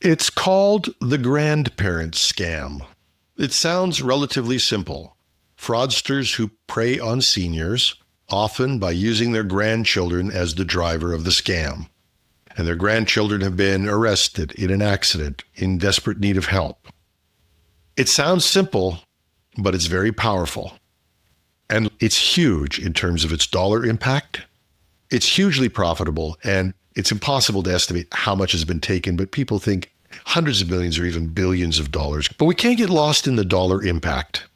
It's called the Grandparent scam. It sounds relatively simple. Fraudsters who prey on seniors, often by using their grandchildren as the driver of the scam. And their grandchildren have been arrested in an accident, in desperate need of help. It sounds simple, but it's very powerful. And it's huge in terms of its dollar impact. It's hugely profitable, and it's impossible to estimate how much has been taken, but people think hundreds of millions or even billions of dollars. But we can't get lost in the dollar impact.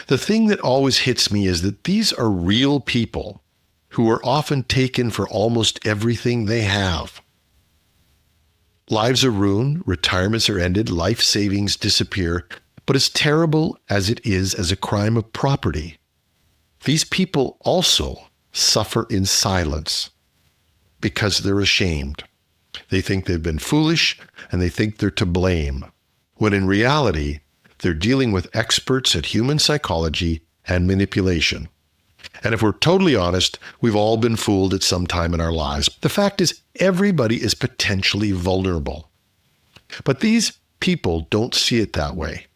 The thing that always hits me is that these are real people who are often taken for almost everything they have. Lives are ruined, retirements are ended, life savings disappear. But as terrible as it is as a crime of property, these people also suffer in silence because they're ashamed. They think they've been foolish and they think they're to blame, when in reality, they're dealing with experts at human psychology and manipulation. And if we're totally honest, we've all been fooled at some time in our lives. The fact is, everybody is potentially vulnerable. But these people don't see it that way.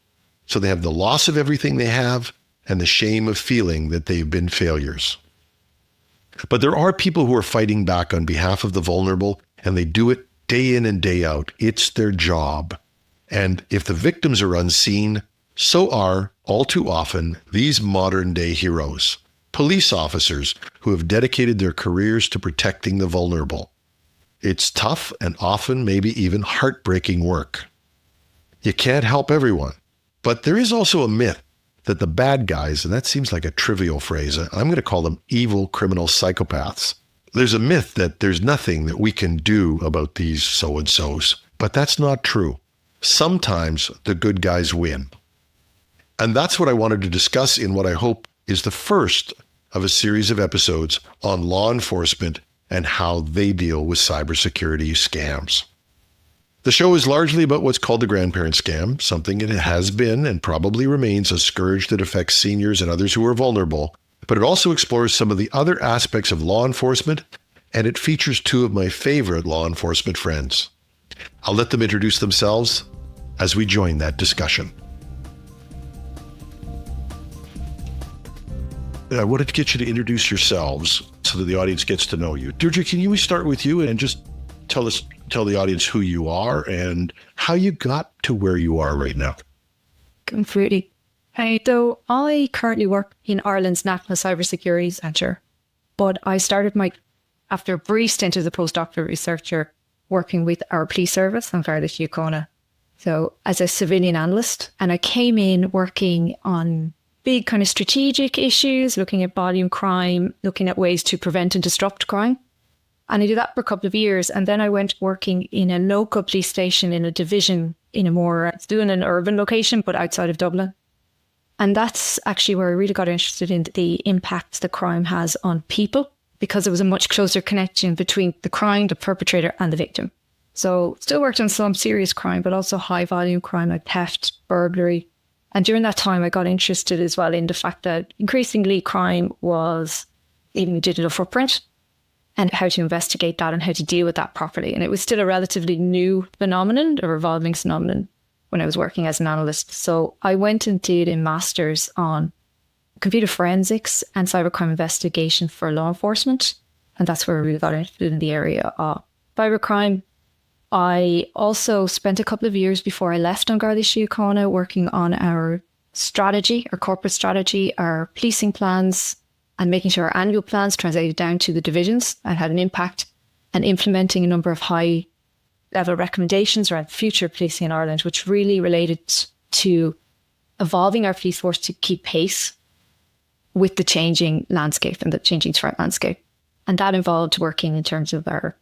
So they have the loss of everything they have and the shame of feeling that they've been failures. But there are people who are fighting back on behalf of the vulnerable, and they do it day in and day out. It's their job. And if the victims are unseen, so are, all too often, these modern-day heroes, police officers who have dedicated their careers to protecting the vulnerable. It's tough and often maybe even heartbreaking work. You can't help everyone. But there is also a myth that the bad guys, and that seems like a trivial phrase, I'm going to call them evil criminal psychopaths. There's a myth that there's nothing that we can do about these so-and-sos, but that's not true. Sometimes the good guys win. And that's what I wanted to discuss in what I hope is the first of a series of episodes on law enforcement and how they deal with cybersecurity scams. The show is largely about what's called the grandparent scam, something it has been and probably remains a scourge that affects seniors and others who are vulnerable, but it also explores some of the other aspects of law enforcement, and it features two of my favorite law enforcement friends. I'll let them introduce themselves as we join that discussion. I wanted to get you to introduce yourselves so that the audience gets to know you. Deirdre, can we start with you and just tell the audience who you are and how you got to where you are right now? Completely. Hey, so I currently work in Ireland's National Cybersecurity Centre, but I started after a brief stint as a postdoctoral researcher working with our police service in Garda Síochána. So as a civilian analyst, and I came in working on big kind of strategic issues, looking at volume crime, looking at ways to prevent and disrupt crime. And I did that for a couple of years. And then I went working in a local police station in a division it's doing an urban location, but outside of Dublin. And that's actually where I really got interested in the impacts that crime has on people, because there was a much closer connection between the crime, the perpetrator and the victim. So still worked on some serious crime, but also high volume crime like theft, burglary. And during that time, I got interested as well in the fact that increasingly crime was leaving a digital footprint, and how to investigate that and how to deal with that properly. And it was still a relatively new phenomenon, a revolving phenomenon, when I was working as an analyst. So I went and did a master's on computer forensics and cybercrime investigation for law enforcement. And that's where I really got interested in the area of cybercrime. I also spent a couple of years before I left on Garda Síochána working on our strategy, our corporate strategy, our policing plans, and making sure our annual plans translated down to the divisions and had an impact, and implementing a number of high-level recommendations around future policing in Ireland, which really related to evolving our police force to keep pace with the changing landscape and the changing threat landscape. And that involved working in terms of our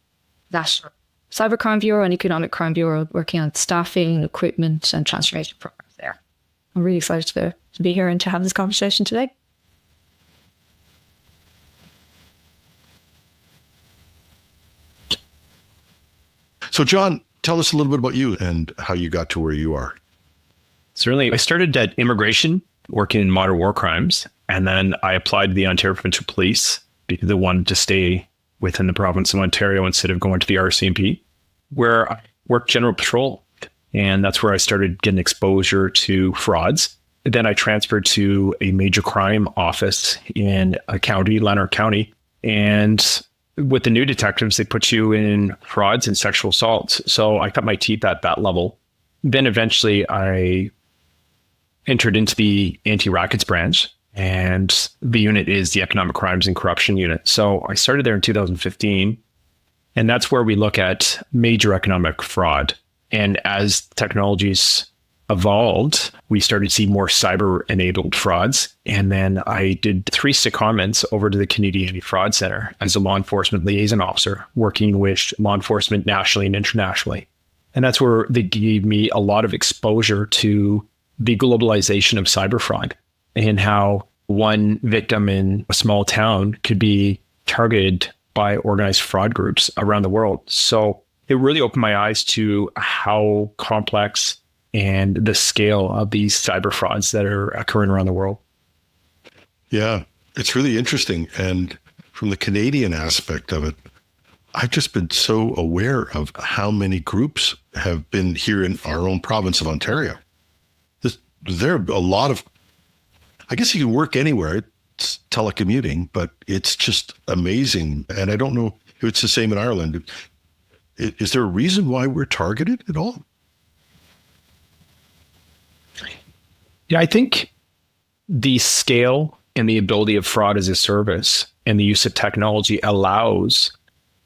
National Cybercrime Bureau and Economic Crime Bureau, working on staffing, equipment, and transformation programs there. I'm really excited to be here and to have this conversation today. So John, tell us a little bit about you and how you got to where you are. Certainly. I started at immigration, working in modern war crimes, and then I applied to the Ontario Provincial Police because I wanted to stay within the province of Ontario instead of going to the RCMP, where I worked general patrol. And that's where I started getting exposure to frauds. Then I transferred to a major crime office in a county, Lanark County. And with the new detectives, they put you in frauds and sexual assaults. So I cut my teeth at that level. Then eventually I entered into the anti-rackets branch, and the unit is the economic crimes and corruption unit. So I started there in 2015, and that's where we look at major economic fraud. And as technologies evolved, we started to see more cyber-enabled frauds. And then I did 3 secondments over to the Canadian Anti-Fraud Centre as a law enforcement liaison officer, working with law enforcement nationally and internationally. And that's where they gave me a lot of exposure to the globalization of cyber fraud and how one victim in a small town could be targeted by organized fraud groups around the world. So it really opened my eyes to how complex and the scale of these cyber frauds that are occurring around the world. Yeah, it's really interesting. And from the Canadian aspect of it, I've just been so aware of how many groups have been here in our own province of Ontario. There are a lot of, I guess you can work anywhere. It's telecommuting, but it's just amazing. And I don't know if it's the same in Ireland. Is there a reason why we're targeted at all? Yeah, I think the scale and the ability of fraud as a service and the use of technology allows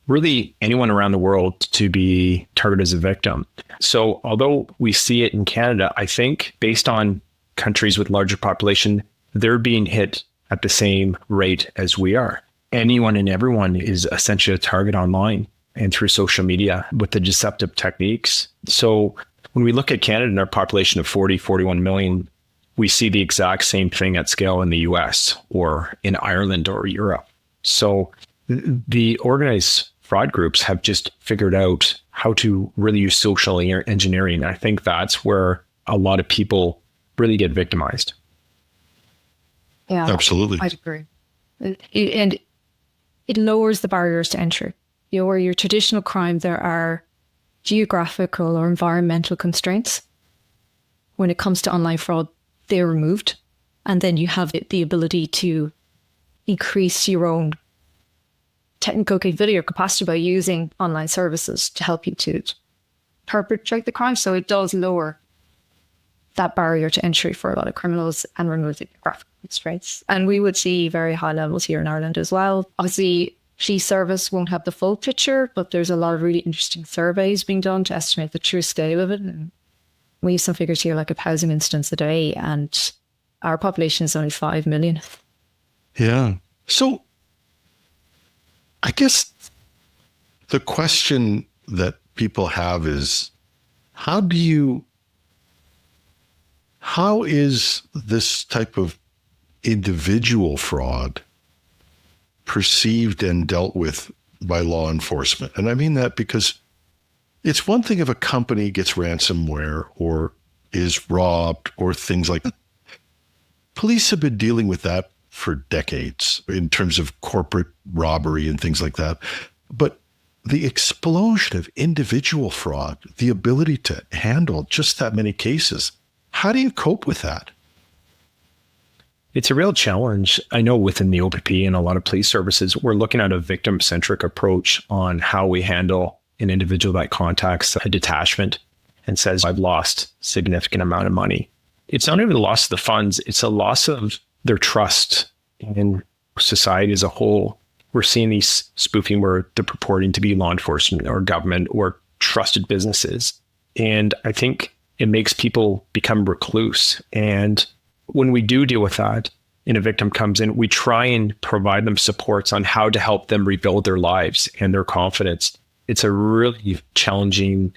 really anyone around the world to be targeted as a victim. So although we see it in Canada, I think based on countries with larger population, they're being hit at the same rate as we are. Anyone and everyone is essentially a target online and through social media with the deceptive techniques. So when we look at Canada and our population of 41 million, we see the exact same thing at scale in the US or in Ireland or Europe. So the organized fraud groups have just figured out how to really use social engineering. I think that's where a lot of people really get victimized. Yeah, absolutely. I'd agree. And it lowers the barriers to entry. You know, where your traditional crime, there are geographical or environmental constraints. When it comes to online fraud, they're removed. And then you have the ability to increase your own technical capability or capacity by using online services to help you to perpetrate the crime. So it does lower that barrier to entry for a lot of criminals and remove the geographical constraints. And we would see very high levels here in Ireland as well. Obviously, Police Service won't have the full picture, but there's a lot of really interesting surveys being done to estimate the true scale of it. And we have some figures here, like 1,000 incidents a day, and our population is only 5 million. Yeah. So I guess the question that people have is, how is this type of individual fraud perceived and dealt with by law enforcement? And I mean that because it's one thing if a company gets ransomware or is robbed or things like that. Police have been dealing with that for decades in terms of corporate robbery and things like that. But the explosion of individual fraud, the ability to handle just that many cases, how do you cope with that? It's a real challenge. I know within the OPP and a lot of police services, we're looking at a victim-centric approach on how we handle an individual that contacts a detachment and says, I've lost significant amount of money. It's not even the loss of the funds, it's a loss of their trust in society as a whole. We're seeing these spoofing where they're purporting to be law enforcement or government or trusted businesses. And I think it makes people become recluse. And when we do deal with that and a victim comes in, we try and provide them supports on how to help them rebuild their lives and their confidence. It's a really challenging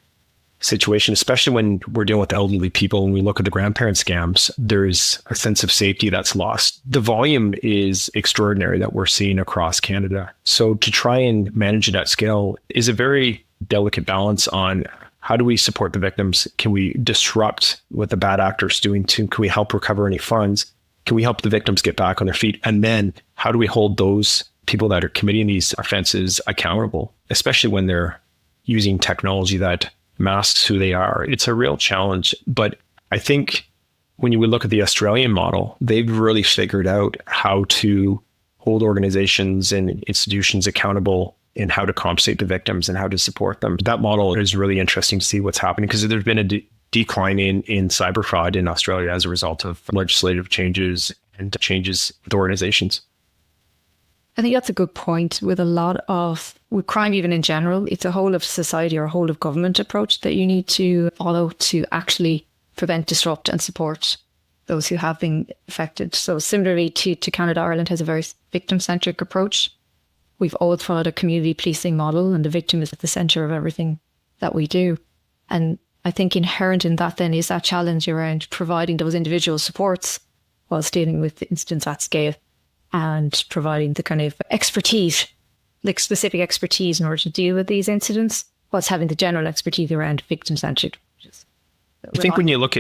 situation, especially when we're dealing with elderly people. When we look at the grandparent scams, there's a sense of safety that's lost. The volume is extraordinary that we're seeing across Canada. So to try and manage it at scale is a very delicate balance on how do we support the victims? Can we disrupt what the bad actors doing too? Can we help recover any funds? Can we help the victims get back on their feet? And then how do we hold those people that are committing these offenses accountable, especially when they're using technology that masks who they are. It's a real challenge. But I think when you would look at the Australian model, they've really figured out how to hold organizations and institutions accountable and how to compensate the victims and how to support them. That model is really interesting to see what's happening because there's been a decline in cyber fraud in Australia as a result of legislative changes and changes with organizations. I think that's a good point. With crime, even in general, it's a whole of society or a whole of government approach that you need to follow to actually prevent, disrupt and support those who have been affected. So similarly to Canada, Ireland has a very victim-centric approach. We've always followed a community policing model and the victim is at the centre of everything that we do. And I think inherent in that then is that challenge around providing those individual supports whilst dealing with the incidents at scale and providing the kind of expertise, like specific expertise in order to deal with these incidents, whilst having the general expertise around victim-centric. I think when we look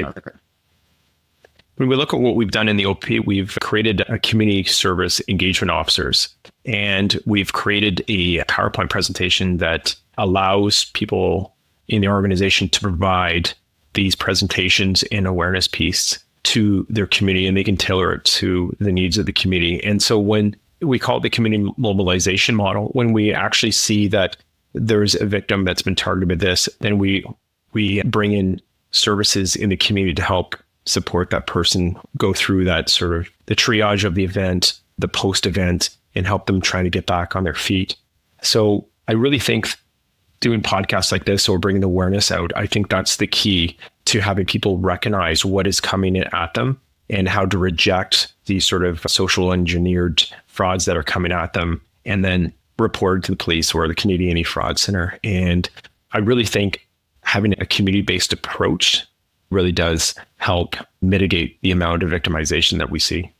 at what we've done in the OP, we've created a community service engagement officers, and we've created a PowerPoint presentation that allows people in the organization to provide these presentations and awareness piece to their community, and they can tailor it to the needs of the community. And so when we call it the community mobilization model, when we actually see that there's a victim that's been targeted with this, then we bring in services in the community to help support that person go through that sort of the triage of the event, the post-event, and help them try to get back on their feet. So I really think doing podcasts like this or bringing awareness out, I think that's the key to having people recognize what is coming at them and how to reject these sort of social engineered frauds that are coming at them and then report to the police or the Canadian Anti-Fraud Center. And I really think having a community-based approach really does help mitigate the amount of victimization that we see.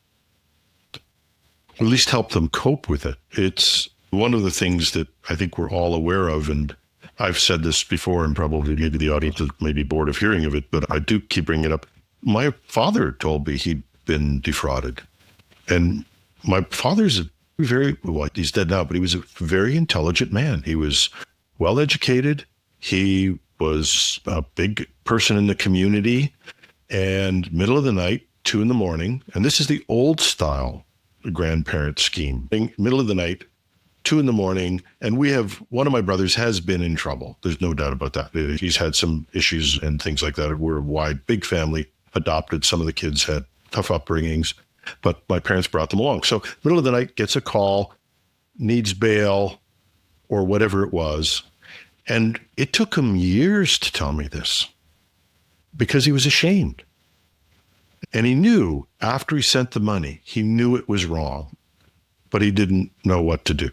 At least help them cope with it. It's one of the things that I think we're all aware of, and I've said this before, and probably maybe the audience is maybe bored of hearing of it, but I do keep bringing it up. My father told me he'd been defrauded. And my father's he's dead now, but he was a very intelligent man. He was well-educated. He was a big person in the community, and middle of the night, 2 a.m, and this is the old style grandparent scheme. Middle of the night, 2 a.m, and one of my brothers has been in trouble. There's no doubt about that. He's had some issues and things like that. We're a big family, adopted. Some of the kids had tough upbringings, but my parents brought them along. So middle of the night, gets a call, needs bail or whatever it was. And it took him years to tell me this because he was ashamed. And he knew after he sent the money, he knew it was wrong, but he didn't know what to do.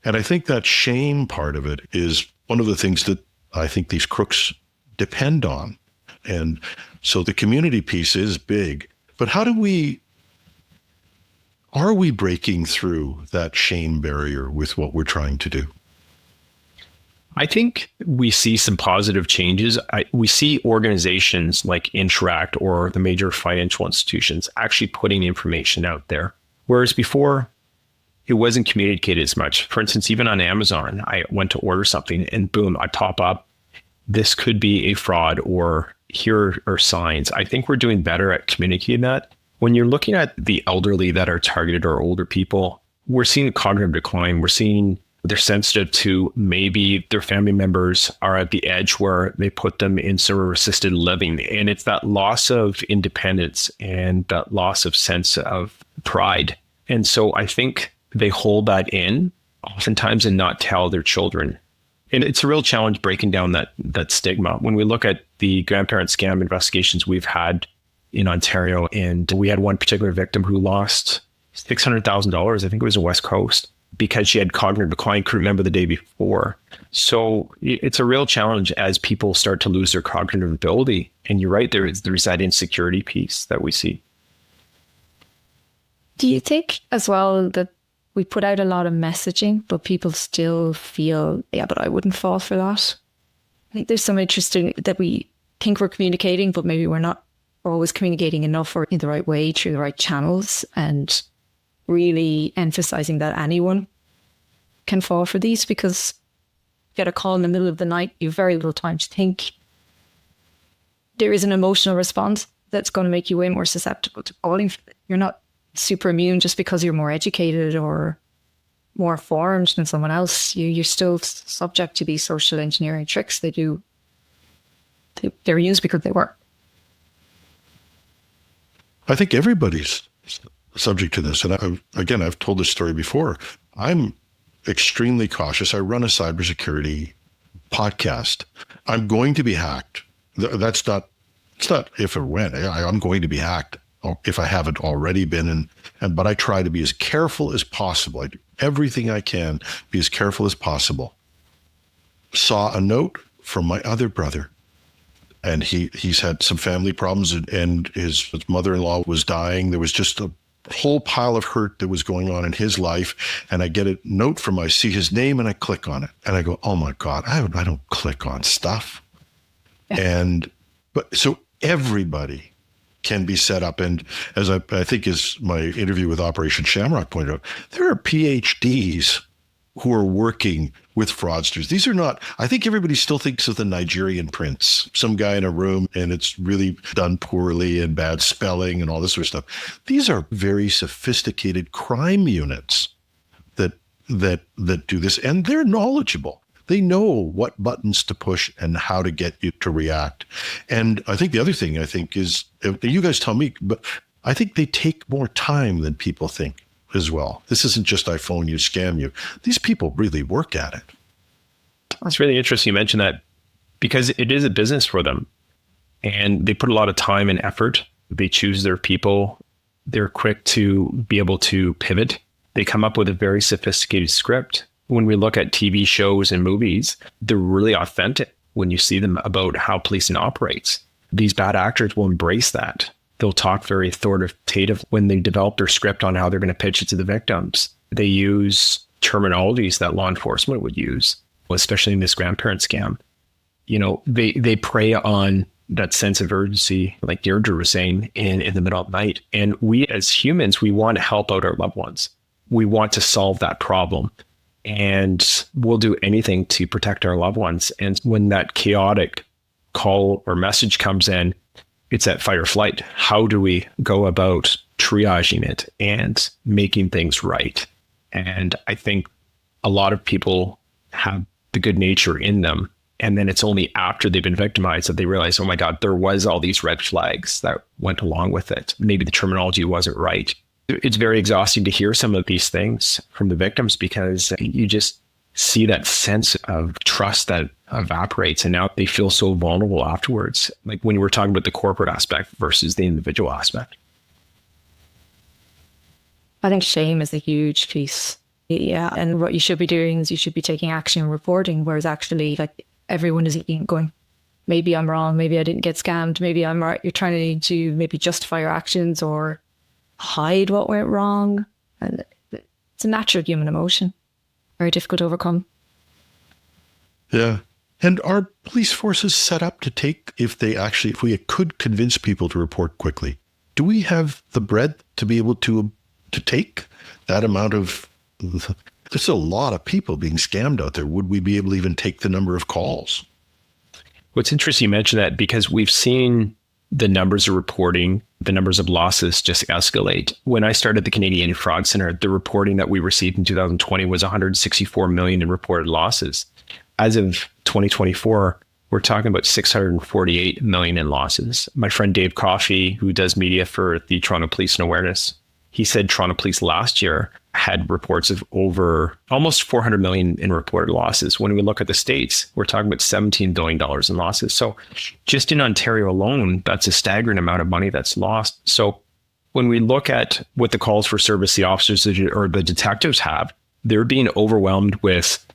And I think that shame part of it is one of the things that I think these crooks depend on. And so the community piece is big, but are we breaking through that shame barrier with what we're trying to do? I think we see some positive changes. We see organizations like Interact or the major financial institutions actually putting information out there. Whereas before, it wasn't communicated as much. For instance, even on Amazon, I went to order something and boom, I pop up, this could be a fraud or here are signs. I think we're doing better at communicating that. When you're looking at the elderly that are targeted or older people, we're seeing cognitive decline. We're seeing they're sensitive to maybe their family members are at the edge where they put them in sort of assisted living. And it's that loss of independence and that loss of sense of pride. And so I think they hold that in oftentimes and not tell their children. And it's a real challenge breaking down that stigma. When we look at the grandparent scam investigations we've had in Ontario, and we had one particular victim who lost $600,000, I think it was in West Coast, because she had cognitive decline, couldn't remember the day before. So it's a real challenge as people start to lose their cognitive ability. And you're right, there's that insecurity piece that we see. Do you think as well that we put out a lot of messaging, but people still feel, yeah, but I wouldn't fall for that? I think there's some interesting that we think we're communicating, but maybe we're not always communicating enough or in the right way through the right channels, and really emphasizing that anyone can fall for these, because get a call in the middle of the night, you have very little time to think. There is an emotional response that's going to make you way more susceptible to falling. You're not super immune just because you're more educated or more informed than someone else. You're still subject to these social engineering tricks. They're used because they work. I think everybody's subject to this. And I've told this story before. I'm extremely cautious. I run a cybersecurity podcast. I'm going to be hacked. It's not if or when. I'm going to be hacked if I haven't already been. But I try to be as careful as possible. I do everything I can, be as careful as possible. Saw a note from my other brother. And he's had some family problems, and his mother-in-law was dying. There was just a whole pile of hurt that was going on in his life. And I get a note from him. I see his name and I click on it. And I go, oh my God, I don't click on stuff. But so everybody can be set up. And as I think is my interview with Operation Shamrock pointed out, there are PhDs who are working with fraudsters. These are not, I think everybody still thinks of the Nigerian prince, some guy in a room and it's really done poorly and bad spelling and all this sort of stuff. These are very sophisticated crime units that do this, and they're knowledgeable. They know what buttons to push and how to get you to react. And I think the other thing is, you guys tell me, but I think they take more time than people think as well. This isn't just I phone you, scam you. These people really work at it. That's really interesting you mentioned that, because it is a business for them and they put a lot of time and effort. They choose their people. They're quick to be able to pivot. They come up with a very sophisticated script. When we look at TV shows and movies, they're really authentic when you see them about how policing operates. These bad actors will embrace that. They'll talk very authoritative when they develop their script on how they're going to pitch it to the victims. They use terminologies that law enforcement would use, especially in this grandparent scam. You know, they prey on that sense of urgency, like Deirdre was saying, in the middle of the night. And we as humans, we want to help out our loved ones. We want to solve that problem. And we'll do anything to protect our loved ones. And when that chaotic call or message comes in, it's that fight or flight. How do we go about triaging it and making things right? And I think a lot of people have the good nature in them. And then it's only after they've been victimized that they realize, oh my God, there was all these red flags that went along with it. Maybe the terminology wasn't right. It's very exhausting to hear some of these things from the victims, because you just see that sense of trust that evaporates, and now they feel so vulnerable afterwards. Like when you were talking about the corporate aspect versus the individual aspect. I think shame is a huge piece. Yeah. And what you should be doing is you should be taking action and reporting, whereas actually like everyone is going, maybe I'm wrong, maybe I didn't get scammed, maybe I'm right. You're trying to maybe justify your actions or hide what went wrong. And it's a natural human emotion, very difficult to overcome. Yeah. And are police forces set up to take, if we could convince people to report quickly, do we have the breadth to be able to take that amount of, there's a lot of people being scammed out there. Would we be able to even take the number of calls? What's interesting you mention that, because we've seen the numbers of reporting, the numbers of losses just escalate. When I started the Canadian Fraud Center, the reporting that we received in 2020 was 164 million in reported losses. As of 2024, we're talking about 648 million in losses. My friend Dave Coffey, who does media for the Toronto Police and Awareness, he said Toronto Police last year had reports of over almost 400 million in reported losses. When we look at the States, we're talking about $17 billion in losses. So just in Ontario alone, that's a staggering amount of money that's lost. So when we look at what the calls for service the officers or the detectives have, they're being overwhelmed with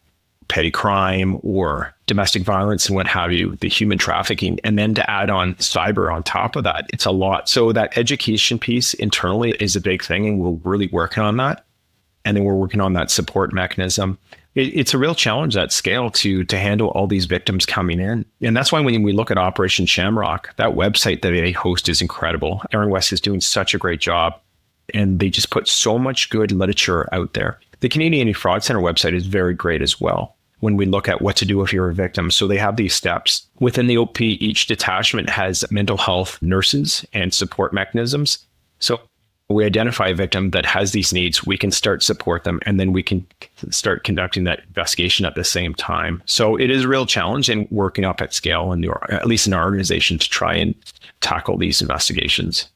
petty crime or domestic violence and what have you, the human trafficking, and then to add on cyber on top of that, it's a lot. So that education piece internally is a big thing, and we're really working on that. And then we're working on that support mechanism. It's a real challenge at scale to handle all these victims coming in. And that's why when we look at Operation Shamrock, that website that they host is incredible. Aaron West is doing such a great job, and they just put so much good literature out there. The Canadian Fraud Center website is very great as well. when we look at what to do if you're a victim. So they have these steps. Within the OP, each detachment has mental health nurses and support mechanisms. So we identify a victim that has these needs, we can start support them, and then we can start conducting that investigation at the same time. So it is a real challenge in working up at scale, and at least in our organization, to try and tackle these investigations.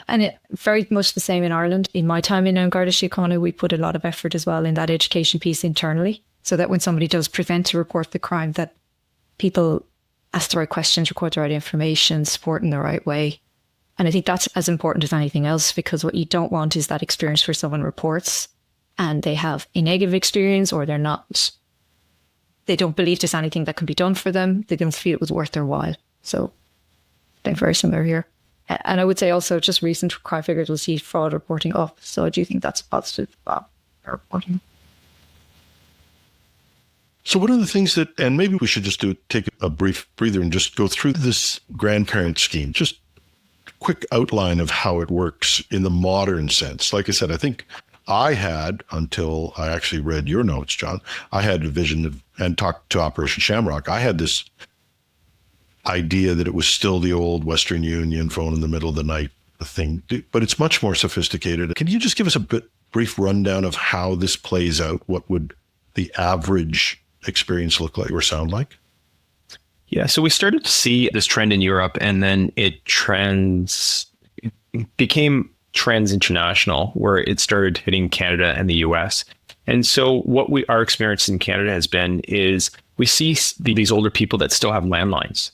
And it very much the same in Ireland. In my time in Garda Síochána, we put a lot of effort as well in that education piece internally, so that when somebody does prevent to report the crime, that people ask the right questions, record the right information, support in the right way. And I think that's as important as anything else, because what you don't want is that experience where someone reports and they have a negative experience, or they don't believe there's anything that can be done for them. They don't feel it was worth their while. So they're very similar here. And I would say also just recent crime figures will see fraud reporting up. So I do think that's positive reporting. So one of the things that, and maybe we should just take a brief breather and just go through this grandparent scheme, just quick outline of how it works in the modern sense. Like I said, I think I had, until I actually read your notes, John, I had a vision of, and talked to Operation Shamrock. I had this idea that it was still the old Western Union phone in the middle of the night thing, but it's much more sophisticated. Can you just give us a brief rundown of how this plays out? What would the average experience look like or sound like? Yeah, so we started to see this trend in Europe, and then it became trends international, where it started hitting Canada and the US. And so what our experience in Canada has been is we see these older people that still have landlines.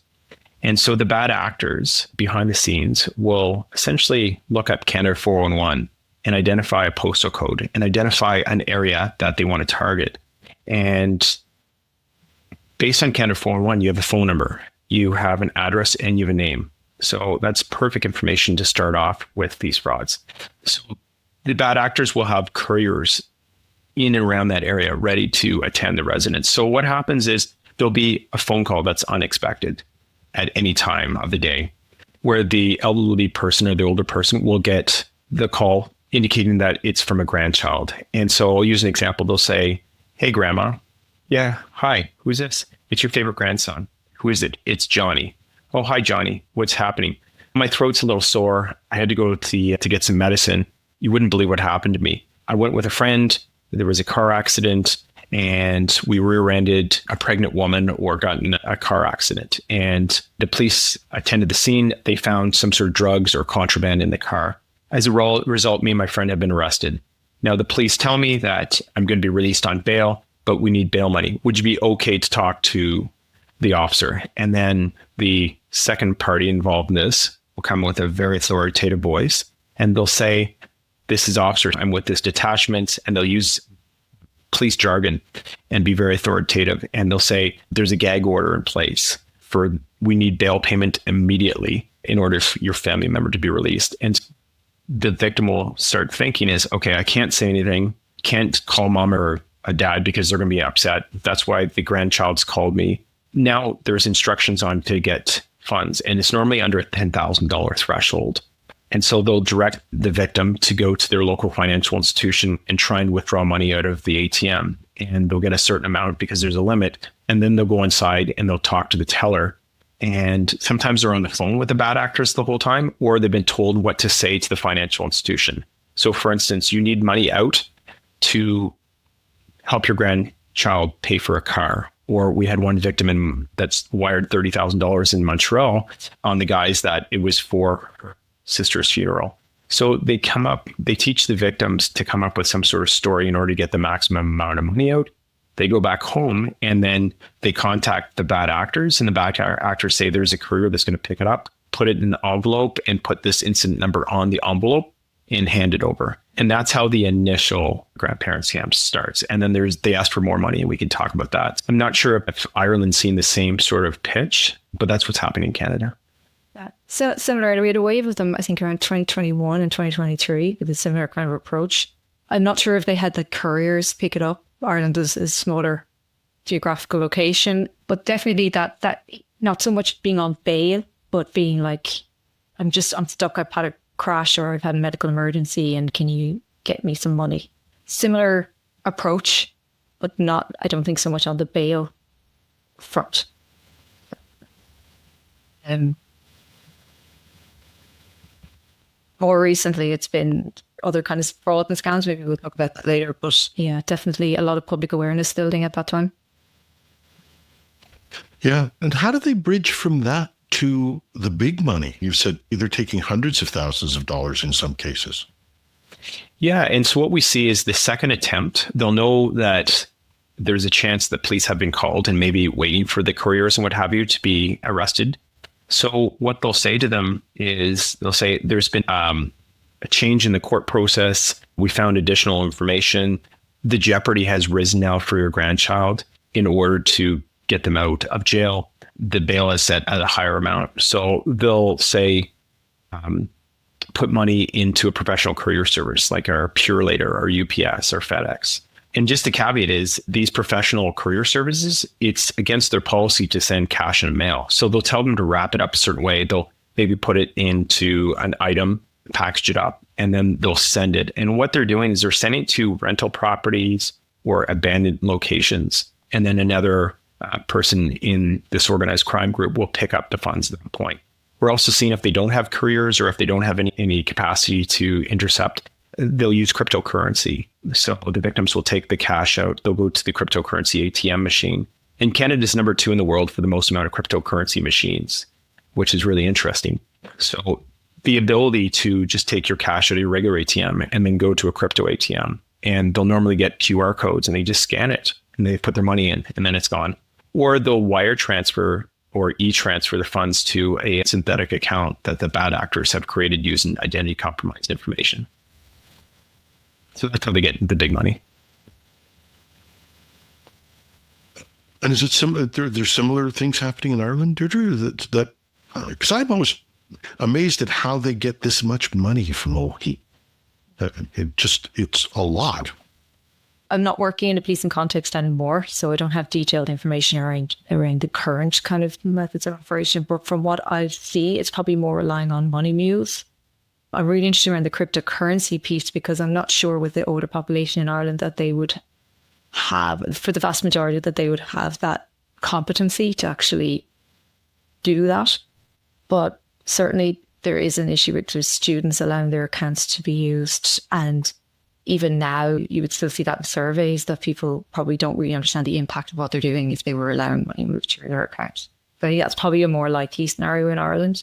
And so the bad actors behind the scenes will essentially look up Canada 411 and identify a postal code and identify an area that they want to target. And based on Canada 411, you have a phone number, you have an address, and you have a name. So that's perfect information to start off with these frauds. So the bad actors will have couriers in and around that area ready to attend the residence. So what happens is there'll be a phone call that's unexpected at any time of the day, where the elderly person or the older person will get the call indicating that it's from a grandchild. And so I'll use an example. They'll say, "Hey, Grandma." "Yeah, hi, who's this?" "It's your favorite grandson." "Who is it?" "It's Johnny." "Oh, hi, Johnny. What's happening?" "My throat's a little sore. I had to go to get some medicine. You wouldn't believe what happened to me. I went with a friend. There was a car accident, and we rear-ended a pregnant woman or got in a car accident. And the police attended the scene. They found some sort of drugs or contraband in the car. As a result, me and my friend have been arrested. Now, the police tell me that I'm going to be released on bail, but we need bail money. Would you be okay to talk to the officer?" And then the second party involved in this will come with a very authoritative voice, and they'll say, "This is officer. I'm with this detachment," and they'll use police jargon and be very authoritative. And they'll say, "There's a gag order in place we need bail payment immediately in order for your family member to be released." And the victim will start thinking is, okay, I can't say anything, can't call mom or a dad because they're going to be upset. That's why the grandchild's called me. Now there's instructions on to get funds, and it's normally under a $10,000 threshold. And so they'll direct the victim to go to their local financial institution and try and withdraw money out of the ATM. And they'll get a certain amount because there's a limit. And then they'll go inside and they'll talk to the teller. And sometimes they're on the phone with the bad actors the whole time, or they've been told what to say to the financial institution. So for instance, you need money out to help your grandchild pay for a car. Or we had one victim that's wired $30,000 in Montreal on the guise that it was for her sister's funeral. So they teach the victims to come up with some sort of story in order to get the maximum amount of money out. They go back home and then they contact the bad actors, and the bad actors say there's a courier that's going to pick it up, put it in an envelope, and put this incident number on the envelope and hand it over. And that's how the initial grandparent scam starts. And then they ask for more money, and we can talk about that. I'm not sure if Ireland's seen the same sort of pitch, but that's what's happening in Canada. Yeah. So similar, we had a wave of them, I think around 2021 and 2023 with a similar kind of approach. I'm not sure if they had the couriers pick it up. Ireland is a smaller geographical location, but definitely that not so much being on bail, but being like, I'm stuck, I've had a crash or I've had a medical emergency and can you get me some money? Similar approach, but I don't think so much on the bail front. More recently, it's been other kind of fraud and scams. Maybe we'll talk about that later. But yeah, definitely a lot of public awareness building at that time. Yeah. And how do they bridge from that to the big money? You said they're taking hundreds of thousands of dollars in some cases. Yeah. And so what we see is the second attempt, they'll know that there's a chance that police have been called and maybe waiting for the couriers and what have you to be arrested. So what they'll say to them is they'll say, there's been a change in the court process. We found additional information. The jeopardy has risen now for your grandchild. In order to get them out of jail, the bail is set at a higher amount. So they'll say, put money into a professional courier service like our Purelator or UPS or FedEx. And just the caveat is these professional courier services, it's against their policy to send cash in mail. So they'll tell them to wrap it up a certain way. They'll maybe put it into an item, package it up, and then they'll send it. And what they're doing is they're sending it to rental properties or abandoned locations. And then another person in this organized crime group will pick up the funds at that point. We're also seeing if they don't have couriers or if they don't have any capacity to intercept, they'll use cryptocurrency. So the victims will take the cash out. They'll go to the cryptocurrency ATM machine. And Canada is number 2 in the world for the most amount of cryptocurrency machines, which is really interesting. So the ability to just take your cash out of your regular ATM and then go to a crypto ATM, and they'll normally get QR codes and they just scan it and they put their money in and then it's gone. Or they'll wire transfer or e-transfer the funds to a synthetic account that the bad actors have created using identity compromised information. So that's how they get the big money. And is it similar? There's similar things happening in Ireland, Deirdre? Because I'm always amazed at how they get this much money from Lohi. It's a lot. I'm not working in a policing context anymore, so I don't have detailed information around the current kind of methods of operation. But from what I see, it's probably more relying on money mules. I'm really interested around the cryptocurrency piece because I'm not sure with the older population in Ireland that they would have, for the vast majority, that they would have that competency to actually do that. But certainly there is an issue with the students allowing their accounts to be used. And even now, you would still see that in surveys that people probably don't really understand the impact of what they're doing if they were allowing money moved through their account. So yeah, that's probably a more likely scenario in Ireland.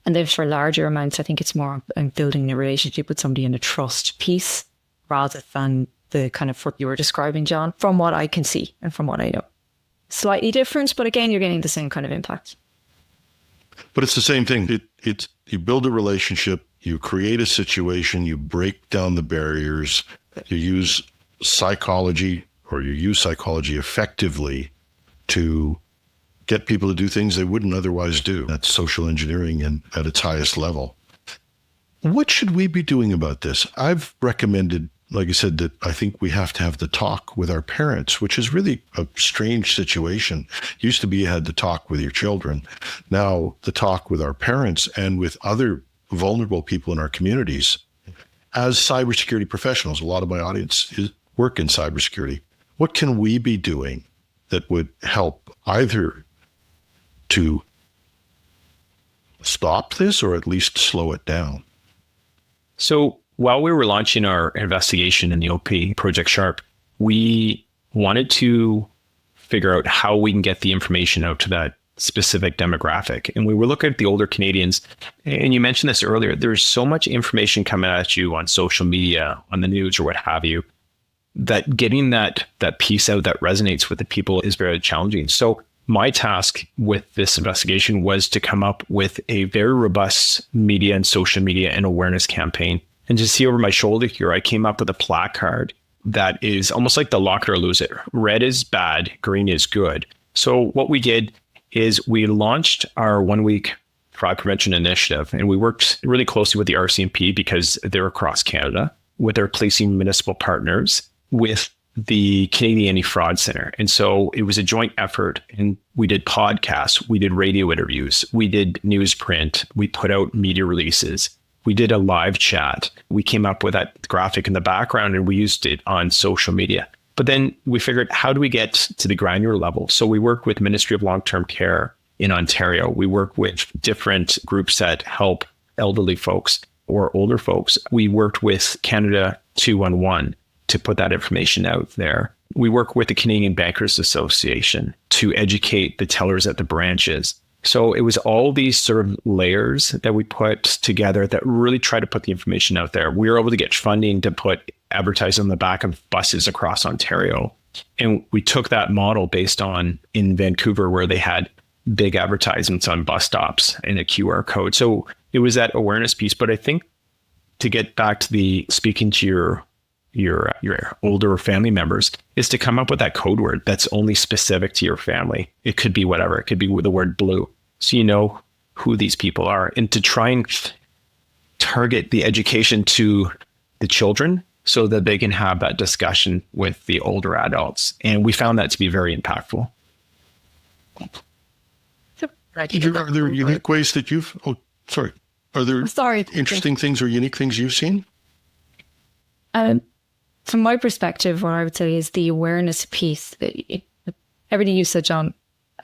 And then for larger amounts, I think it's more on building a relationship with somebody in a trust piece rather than the kind of what you were describing, John, from what I can see and from what I know. Slightly different, but again, you're getting the same kind of impact. But it's the same thing. You build a relationship, you create a situation, you break down the barriers, you use psychology effectively to get people to do things they wouldn't otherwise do. That's social engineering at its highest level. What should we be doing about this? I've recommended, like I said, that I think we have to have the talk with our parents, which is really a strange situation. Used to be you had the talk with your children. Now the talk with our parents and with other vulnerable people in our communities. As cybersecurity professionals, a lot of my audience work in cybersecurity. What can we be doing that would help either to stop this or at least slow it down? So while we were launching our investigation in the OP, Project Sharp, we wanted to figure out how we can get the information out to that specific demographic. And we were looking at the older Canadians, and you mentioned this earlier, there's so much information coming at you on social media, on the news or what have you, that getting that piece out that resonates with the people is very challenging. So my task with this investigation was to come up with a very robust media and social media and awareness campaign. And to see over my shoulder here, I came up with a placard that is almost like the lock it or lose it. Red is bad, green is good. So what we did is we launched our 1-week fraud prevention initiative, and we worked really closely with the RCMP because they're across Canada, with our policing municipal partners, with the Canadian Anti-Fraud Center. And so it was a joint effort, and we did podcasts, we did radio interviews, we did newsprint, we put out media releases, we did a live chat. We came up with that graphic in the background and we used it on social media. But then we figured, how do we get to the granular level? So we work with Ministry of Long-Term Care in Ontario. We work with different groups that help elderly folks or older folks. We worked with Canada 211 to put that information out there. We work with the Canadian Bankers Association to educate the tellers at the branches. So it was all these sort of layers that we put together that really try to put the information out there. We were able to get funding to put advertising on the back of buses across Ontario. And we took that model based on in Vancouver, where they had big advertisements on bus stops and a QR code. So it was that awareness piece. But I think to get back to the speaking to your older family members is to come up with that code word that's only specific to your family. It could be whatever. It could be the word blue. So you know who these people are, and to try and target the education to the children so that they can have that discussion with the older adults. And we found that to be very impactful. Are there unique ways that are there interesting things or unique things you've seen? From my perspective, what I would say is the awareness piece. Everything you said, John,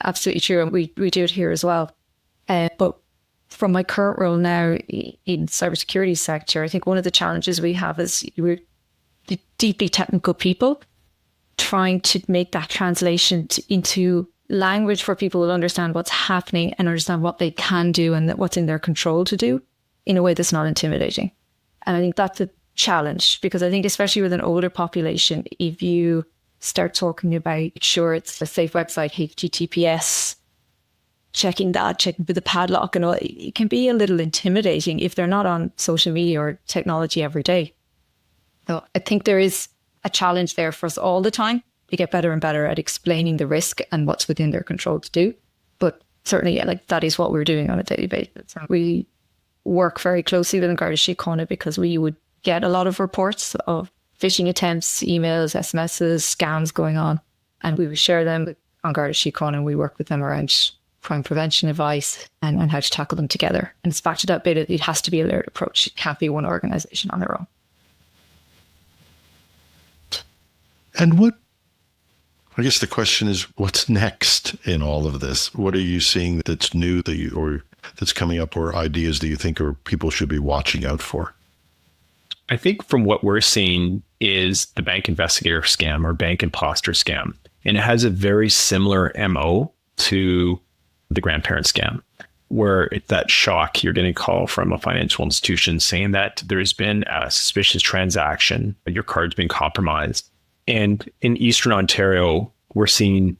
absolutely true. And we do it here as well. But from my current role now in cybersecurity sector, I think one of the challenges we have is we're deeply technical people trying to make that translation into language for people to understand what's happening and understand what they can do and what's in their control to do in a way that's not intimidating. And I think that's a challenge, because I think especially with an older population, if you start talking about, sure, it's a safe website, HTTPS, checking for the padlock and all, it can be a little intimidating if they're not on social media or technology every day. So I think there is a challenge there for us all the time to get better and better at explaining the risk and what's within their control to do. But certainly, that is what we're doing on a daily basis. And we work very closely with Garda Síochána because we would get a lot of reports of phishing attempts, emails, SMSs, scams going on. And we would share them on Garda Síochána, and we work with them around crime prevention advice and how to tackle them together. And it's back to that bit of it has to be a layered approach. It can't be one organisation on their own. And I guess the question is, what's next in all of this? What are you seeing that's new or that's coming up, or ideas that you think people should be watching out for? I think from what we're seeing is the bank investigator scam or bank imposter scam. And it has a very similar MO to the Grandparent scam, where it's that shock. You're getting a call from a financial institution saying that there's been a suspicious transaction, your card's been compromised. And in Eastern Ontario, we're seeing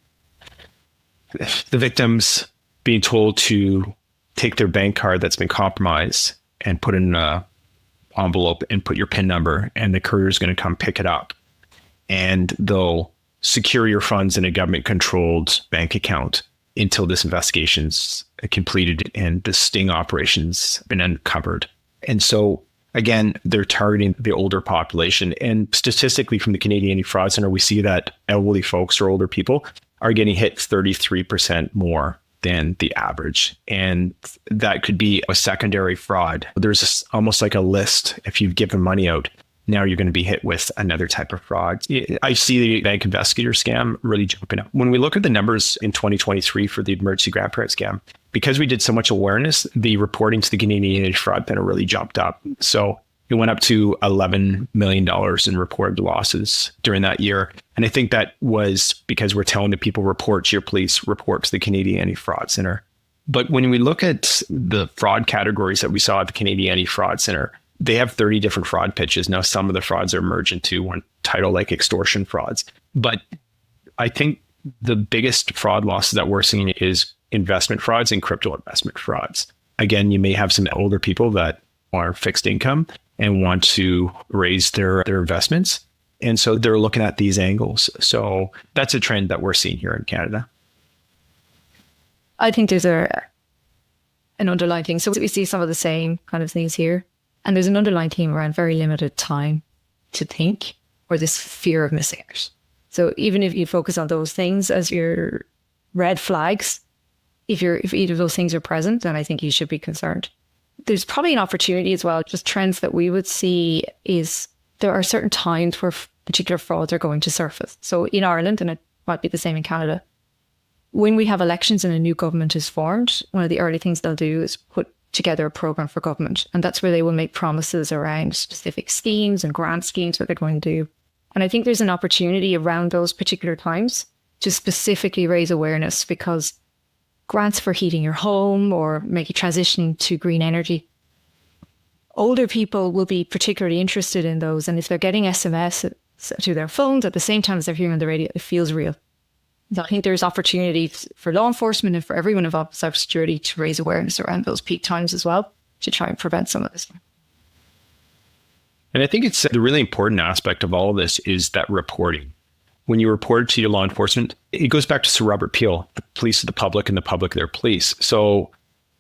the victims being told to take their bank card that's been compromised and put in an envelope and put your PIN number, and the courier is going to come pick it up. And they'll secure your funds in a government-controlled bank account until this investigation's completed and the sting operation's been uncovered. And so, again, they're targeting the older population. And statistically from the Canadian Anti-Fraud Centre, we see that elderly folks or older people are getting hit 33% more than the average. And that could be a secondary fraud. There's almost like a list. If you've given money out, now you're going to be hit with another type of fraud. I see the bank investigator scam really jumping up. When we look at the numbers in 2023 for the emergency grandparent scam, because we did so much awareness, the reporting to the Canadian Anti-Fraud Centre really jumped up. So it went up to $11 million in reported losses during that year. And I think that was because we're telling the people, report to your police, report to the Canadian Anti-Fraud Centre. But when we look at the fraud categories that we saw at the Canadian Anti-Fraud Centre, they have 30 different fraud pitches. Now, some of the frauds are merged into one title, like extortion frauds. But I think the biggest fraud losses that we're seeing is investment frauds and crypto investment frauds. Again, you may have some older people that are fixed income and want to raise their investments. And so they're looking at these angles. So that's a trend that we're seeing here in Canada. I think there's an underlying thing. So we see some of the same kind of things here. And there's an underlying theme around very limited time to think, or this fear of missing out. So even if you focus on those things as your red flags, if either of those things are present, then I think you should be concerned. There's probably an opportunity as well. Just trends that we would see is there are certain times where particular frauds are going to surface. So in Ireland, and it might be the same in Canada, when we have elections and a new government is formed, one of the early things they'll do is put together a program for government. And that's where they will make promises around specific schemes and grant schemes that they're going to do. And I think there's an opportunity around those particular times to specifically raise awareness, because grants for heating your home or maybe transitioning to green energy, older people will be particularly interested in those. And if they're getting SMS to their phones at the same time as they're hearing on the radio, it feels real. So I think there's opportunities for law enforcement and for everyone involved in cybersecurity to raise awareness around those peak times as well, to try and prevent some of this. And I think it's the really important aspect of all of this is that reporting. When you report to your law enforcement, it goes back to Sir Robert Peel, the police of the public and the public their police. So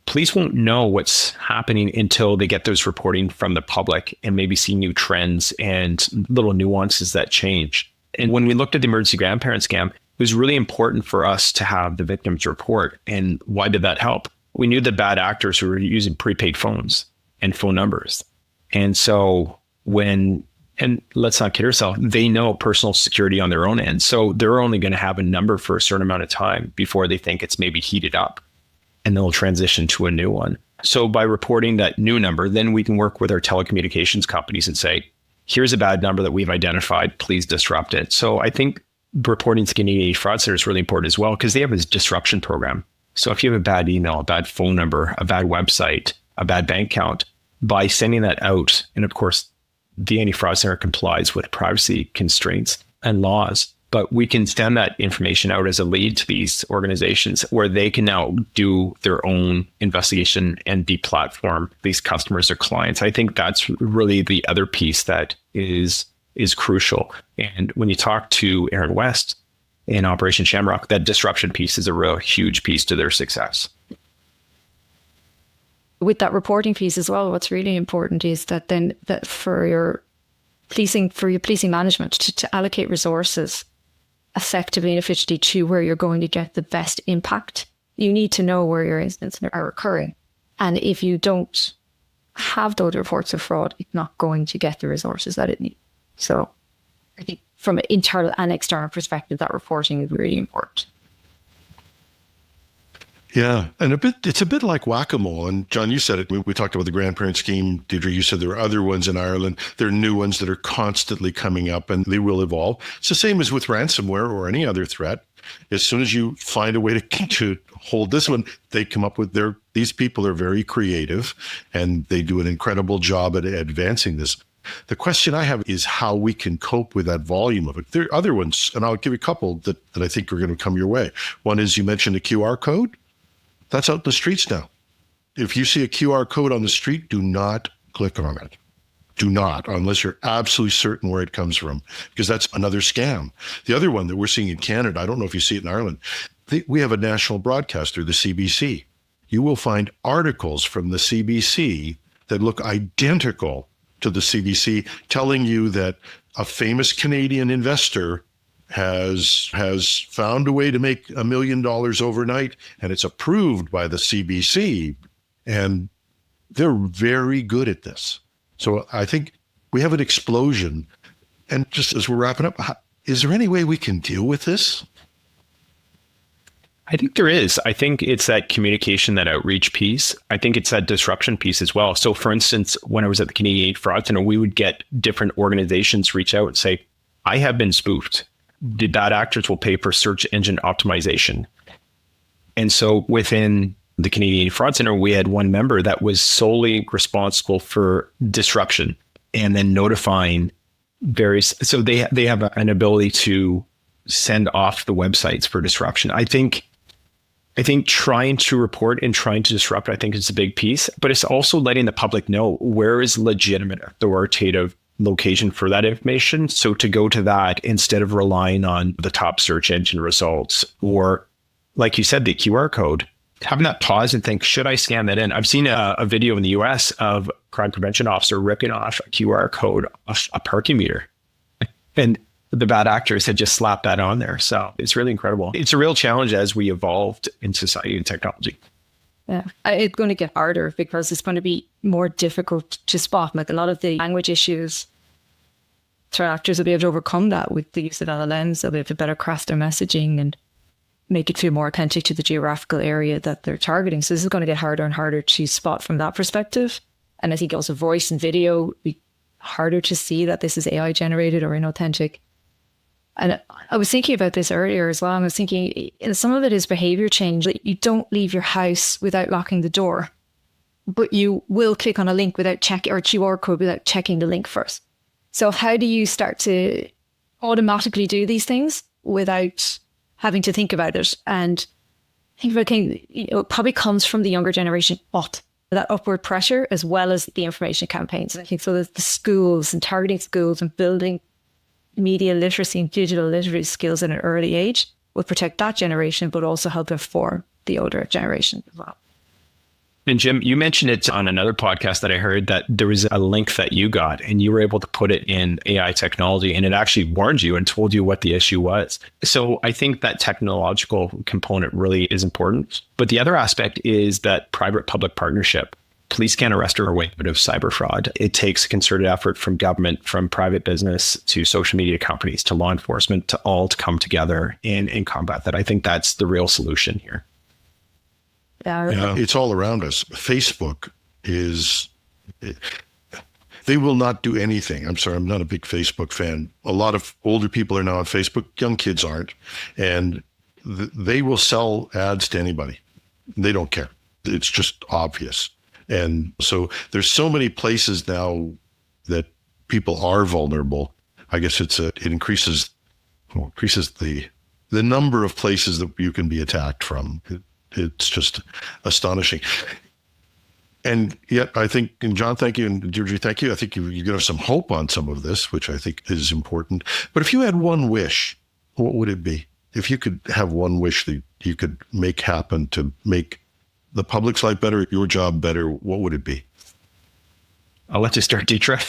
police won't know what's happening until they get those reporting from the public and maybe see new trends and little nuances that change. And when we looked at the emergency grandparent scam, it was really important for us to have the victims report. And why did that help? We knew the bad actors who were using prepaid phones and phone numbers. And so and let's not kid ourselves, they know personal security on their own end. So they're only going to have a number for a certain amount of time before they think it's maybe heated up, and they'll transition to a new one. So by reporting that new number, then we can work with our telecommunications companies and say, here's a bad number that we've identified, please disrupt it. So I think reporting to Canadian Fraud Center is really important as well, because they have a disruption program. So if you have a bad email, a bad phone number, a bad website, a bad bank account, by sending that out, and of course, the Anti-Fraud Center complies with privacy constraints and laws, but we can send that information out as a lead to these organizations where they can now do their own investigation and deplatform these customers or clients. I think that's really the other piece that is crucial. And when you talk to Aaron West in Operation Shamrock, that disruption piece is a real huge piece to their success. With that reporting piece as well, what's really important is that then that for your policing management to allocate resources effectively and efficiently to where you're going to get the best impact, you need to know where your incidents are occurring. And if you don't have those reports of fraud, it's not going to get the resources that it needs. So I think from an internal and external perspective, that reporting is really important. Yeah, and it's a bit like whack-a-mole. And John, you said it. We talked about the grandparent scheme. Deirdre, you said there are other ones in Ireland. There are new ones that are constantly coming up, and they will evolve. It's the same as with ransomware or any other threat. As soon as you find a way to hold this one, they come up with these people are very creative, and they do an incredible job at advancing this. The question I have is how we can cope with that volume of it. There are other ones, and I'll give you a couple that I think are going to come your way. One is you mentioned a QR code. That's out in the streets now. If you see a QR code on the street, do not click on it. Do not, unless you're absolutely certain where it comes from, because that's another scam. The other one that we're seeing in Canada, I don't know if you see it in Ireland, we have a national broadcaster, the CBC. You will find articles from the CBC that look identical to the CBC, telling you that a famous Canadian investor has found a way to make $1 million overnight, and it's approved by the CBC, and they're very good at this. So I think we have an explosion. And just as we're wrapping up, is there any way we can deal with this? I think there is. I think it's that communication, that outreach piece. I think it's that disruption piece as well. So for instance, when I was at the Canadian Fraud Center, we would get different organizations reach out and say, I have been spoofed. The bad actors will pay for search engine optimization. And so within the Canadian Fraud Center, we had one member that was solely responsible for disruption and then notifying various. So they have an ability to send off the websites for disruption. I think trying to report and trying to disrupt, I think is a big piece, but it's also letting the public know where is legitimate authoritative location for that information. So to go to that instead of relying on the top search engine results, or like you said, the QR code, having that pause and think, should I scan that in? I've seen a video in the US of a crime prevention officer ripping off a QR code off a parking meter. And the bad actors had just slapped that on there. So it's really incredible. It's a real challenge as we evolved in society and technology. Yeah, it's going to get harder because it's going to be more difficult to spot. Like a lot of the language issues threat actors will be able to overcome that with the use of LLMs. They'll be able to better craft their messaging and make it feel more authentic to the geographical area that they're targeting. So this is going to get harder and harder to spot from that perspective. And I think also voice and video will be harder to see that this is AI generated or inauthentic. And I was thinking about this earlier as well. I was thinking some of it is behavior change. That you don't leave your house without locking the door, but you will click on a link without checking, or a QR code without checking the link first. So how do you start to automatically do these things without having to think about it? And think about it probably comes from the younger generation, but that upward pressure as well as the information campaigns. And I think so the schools and targeting schools and building media literacy and digital literacy skills at an early age will protect that generation, but also help inform the older generation as well. And Jim, you mentioned it on another podcast that I heard, that there was a link that you got and you were able to put it in AI technology and it actually warned you and told you what the issue was. So I think that technological component really is important. But the other aspect is that private-public partnership. Police can't arrest our way out of cyber fraud. It takes a concerted effort from government, from private business to social media companies to law enforcement to all to come together and combat that. I think that's the real solution here. Yeah, it's all around us. Facebook they will not do anything. I'm sorry, I'm not a big Facebook fan. A lot of older people are now on Facebook. Young kids aren't. And they will sell ads to anybody. They don't care. It's just obvious. And so there's so many places now that people are vulnerable. I guess it increases the number of places that you can be attacked from. It's just astonishing. And yet I think, and John, thank you, and Deirdre, thank you. I think you give us some hope on some of this, which I think is important. But if you had one wish, what would it be? If you could have one wish that you could make happen to make the public's life better, your job better, what would it be? I'll let you start, Deirdre.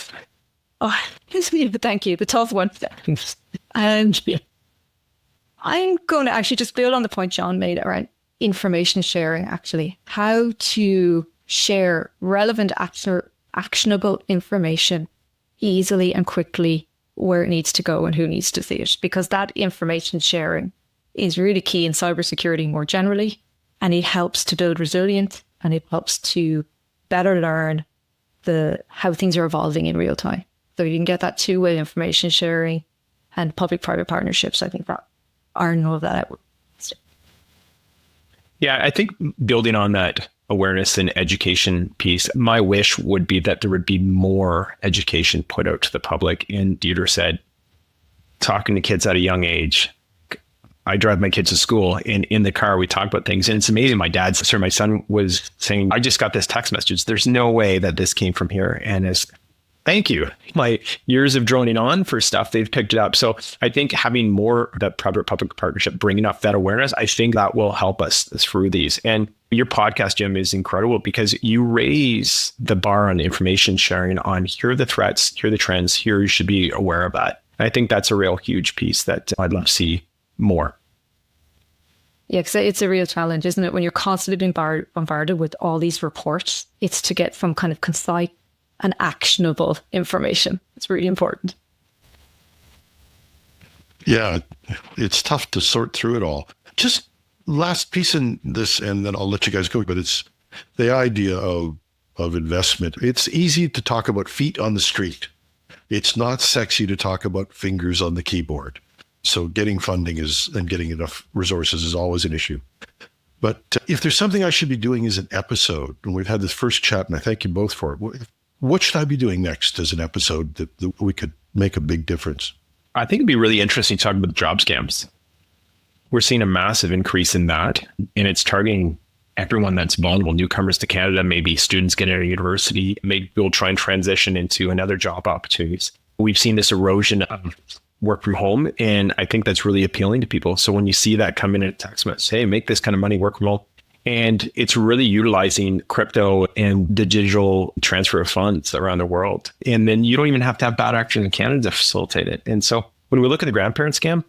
Oh, thank you. The tough one. And I'm going to actually just build on the point John made around information sharing, actually. How to share relevant, actionable information easily and quickly where it needs to go and who needs to see it. Because that information sharing is really key in cybersecurity more generally. And it helps to build resilience and it helps to better learn how things are evolving in real time. So you can get that two-way information sharing and public-private partnerships. I think that iron all of that out. Yeah, I think building on that awareness and education piece, my wish would be that there would be more education put out to the public. And Deirdre said, talking to kids at a young age, I drive my kids to school and in the car, we talk about things. And it's amazing. My son was saying, I just got this text message. There's no way that this came from here. And thank you. My years of droning on for stuff, they've picked it up. So I think having more of that private-public partnership, bringing up that awareness, I think that will help us through these. And your podcast, Jim, is incredible because you raise the bar on information sharing on here are the threats, here are the trends, here you should be aware of that. I think that's a real huge piece that I'd love to see more. Yeah, because it's a real challenge, isn't it? When you're constantly being bombarded with all these reports, it's to get from kind of concise and actionable information. It's really important. Yeah, it's tough to sort through it all. Just last piece in this, and then I'll let you guys go, but it's the idea of investment. It's easy to talk about feet on the street. It's not sexy to talk about fingers on the keyboard. So getting funding and getting enough resources is always an issue. But if there's something I should be doing as an episode, and we've had this first chat, and I thank you both for it, what should I be doing next as an episode that we could make a big difference? I think it'd be really interesting talking about job scams. We're seeing a massive increase in that, and it's targeting everyone that's vulnerable, newcomers to Canada, maybe students getting out of university, maybe we'll try and transition into another job opportunities. We've seen this erosion of work from home, and I think that's really appealing to people. So when you see that come in a text message, hey, make this kind of money, work from home, and it's really utilizing crypto and the digital transfer of funds around the world. And then you don't even have to have bad action in Canada to facilitate it. And so when we look at the grandparent scam,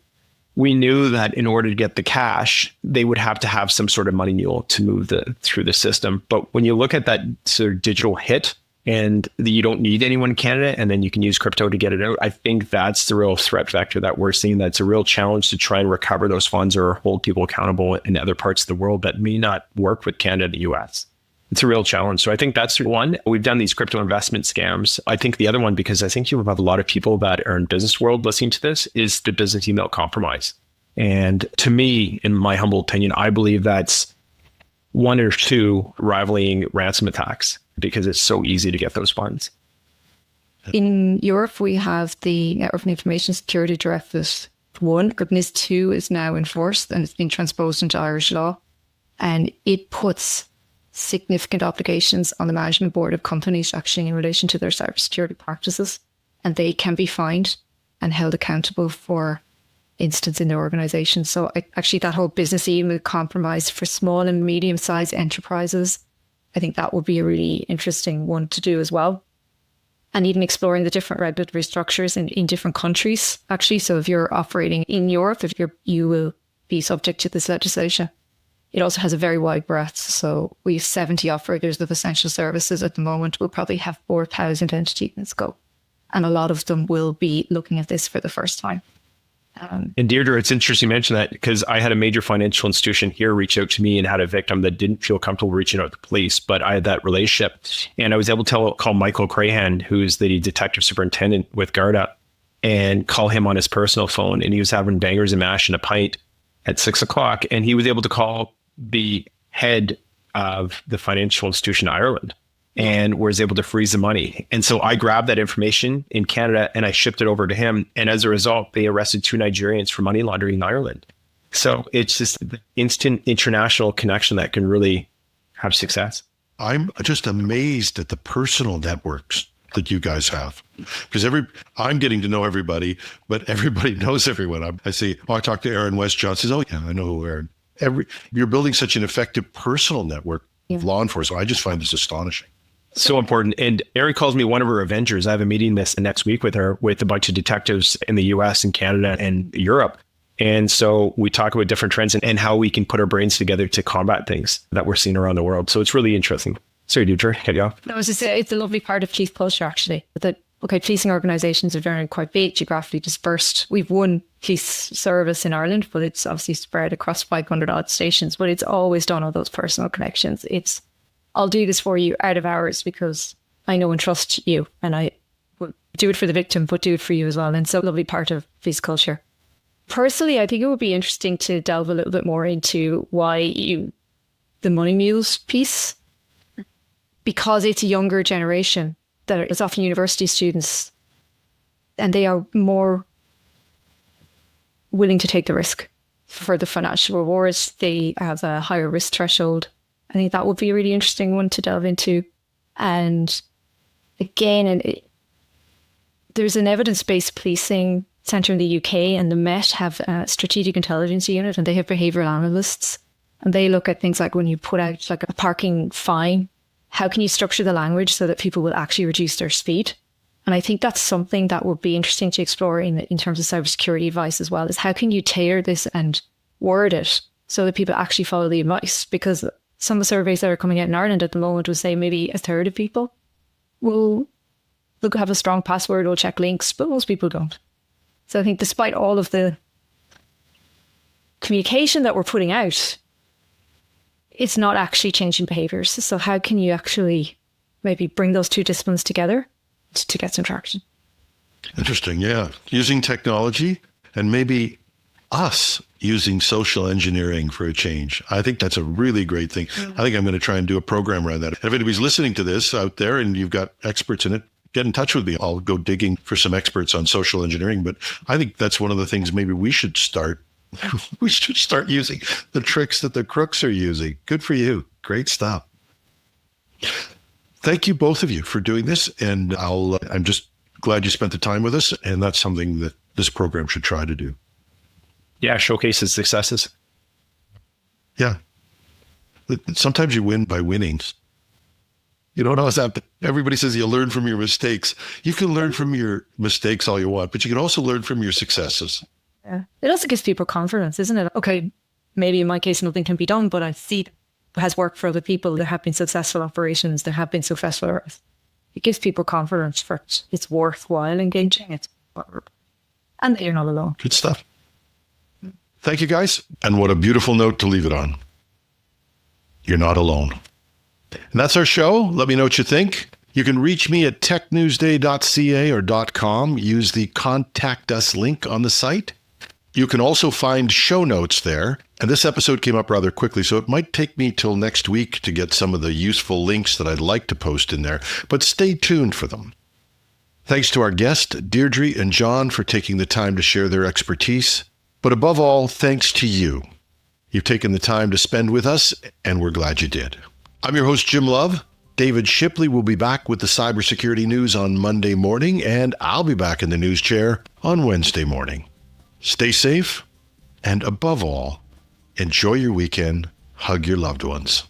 we knew that in order to get the cash, they would have to have some sort of money mule to move through the system. But when you look at that sort of digital hit, and you don't need anyone in Canada, and then you can use crypto to get it out. I think that's the real threat vector that we're seeing. That's a real challenge to try and recover those funds or hold people accountable in other parts of the world that may not work with Canada and the US. It's a real challenge. So I think that's one. We've done these crypto investment scams. I think the other one, because I think you have a lot of people that are in business world listening to this, is the business email compromise. And to me, in my humble opinion, I believe that's one or two rivaling ransom attacks because it's so easy to get those funds. In Europe, we have the Network and Information Security Directive 1. NIS 2 is now enforced and it's been transposed into Irish law. And it puts significant obligations on the management board of companies actually in relation to their cybersecurity practices. And they can be fined and held accountable for instance in their organization. So actually that whole business email compromise for small and medium-sized enterprises, I think that would be a really interesting one to do as well. And even exploring the different regulatory structures in different countries, actually. So if you're operating in Europe, you will be subject to this legislation. It also has a very wide breadth. So we have 70 operators of essential services at the moment. We'll probably have 4,000 entities in scope. And a lot of them will be looking at this for the first time. And Deirdre, it's interesting you mention that because I had a major financial institution here reach out to me and had a victim that didn't feel comfortable reaching out to the police, but I had that relationship. And I was able to call Michael Crahan, who's the detective superintendent with Garda, and call him on his personal phone. And he was having bangers and mash and a pint at 6:00. And he was able to call the head of the financial institution in Ireland and was able to freeze the money. And so I grabbed that information in Canada and I shipped it over to him. And as a result, they arrested 2 Nigerians for money laundering in Ireland. So it's just the instant international connection that can really have success. I'm just amazed at the personal networks that you guys have, because I'm getting to know everybody, but everybody knows everyone. I say, I talked to Aaron West Johnson. Oh yeah, I know who Aaron. You're building such an effective personal network of law enforcement. I just find this astonishing. So important. And Erin calls me one of her Avengers. I have a meeting this next week with her, with a bunch of detectives in the US and Canada and Europe. And so we talk about different trends and how we can put our brains together to combat things that we're seeing around the world. So it's really interesting. Sorry, Deirdre, cut you off. No, it's a lovely part of police culture, actually. That, okay, policing organisations are very quite big, geographically dispersed. We've one police service in Ireland, but it's obviously spread across 500 odd stations. But it's always done on those personal connections. It's, I'll do this for you out of hours because I know and trust you, and I will do it for the victim, but do it for you as well. And so a lovely part of police culture. Personally, I think it would be interesting to delve a little bit more into the money mules piece, because it's a younger generation that is often university students, and they are more willing to take the risk for the financial rewards. They have a higher risk threshold. I think that would be a really interesting one to delve into. And again, there's an evidence-based policing centre in the UK, and the Met have a strategic intelligence unit, and they have behavioural analysts. And they look at things like when you put out like a parking fine, how can you structure the language so that people will actually reduce their speed? And I think that's something that would be interesting to explore in terms of cybersecurity advice as well, is how can you tailor this and word it so that people actually follow the advice? Because some of the surveys that are coming out in Ireland at the moment would say maybe a third of people will have a strong password, will check links, but most people don't. So I think despite all of the communication that we're putting out, it's not actually changing behaviours. So how can you actually maybe bring those two disciplines together to get some traction? Interesting, yeah. Using technology and maybe us using social engineering for a change. I think that's a really great thing. I think I'm going to try and do a program around that. If anybody's listening to this out there and you've got experts in it, get in touch with me. I'll go digging for some experts on social engineering. But I think that's one of the things maybe we should start. We should start using the tricks that the crooks are using. Good for you. Great stuff. Thank you, both of you, for doing this. And I'm just glad you spent the time with us. And that's something that this program should try to do. Yeah, showcase its successes. Yeah. Sometimes you win by winning. You don't always have to. Everybody says you learn from your mistakes. You can learn from your mistakes all you want, but you can also learn from your successes. Yeah. It also gives people confidence, isn't it? Okay, maybe in my case, nothing can be done, but I see it has worked for other people. There have been successful operations. There have been successful it gives people confidence for it's worthwhile engaging. And that you're not alone. Good stuff. Thank you, guys. And what a beautiful note to leave it on. You're not alone. And that's our show. Let me know what you think. You can reach me at technewsday.ca or .com. Use the Contact Us link on the site. You can also find show notes there. And this episode came up rather quickly, so it might take me till next week to get some of the useful links that I'd like to post in there. But stay tuned for them. Thanks to our guest, Deirdre and John, for taking the time to share their expertise. But above all, thanks to you. You've taken the time to spend with us, and we're glad you did. I'm your host, Jim Love. David Shipley will be back with the cybersecurity news on Monday morning, and I'll be back in the news chair on Wednesday morning. Stay safe, and above all, enjoy your weekend. Hug your loved ones.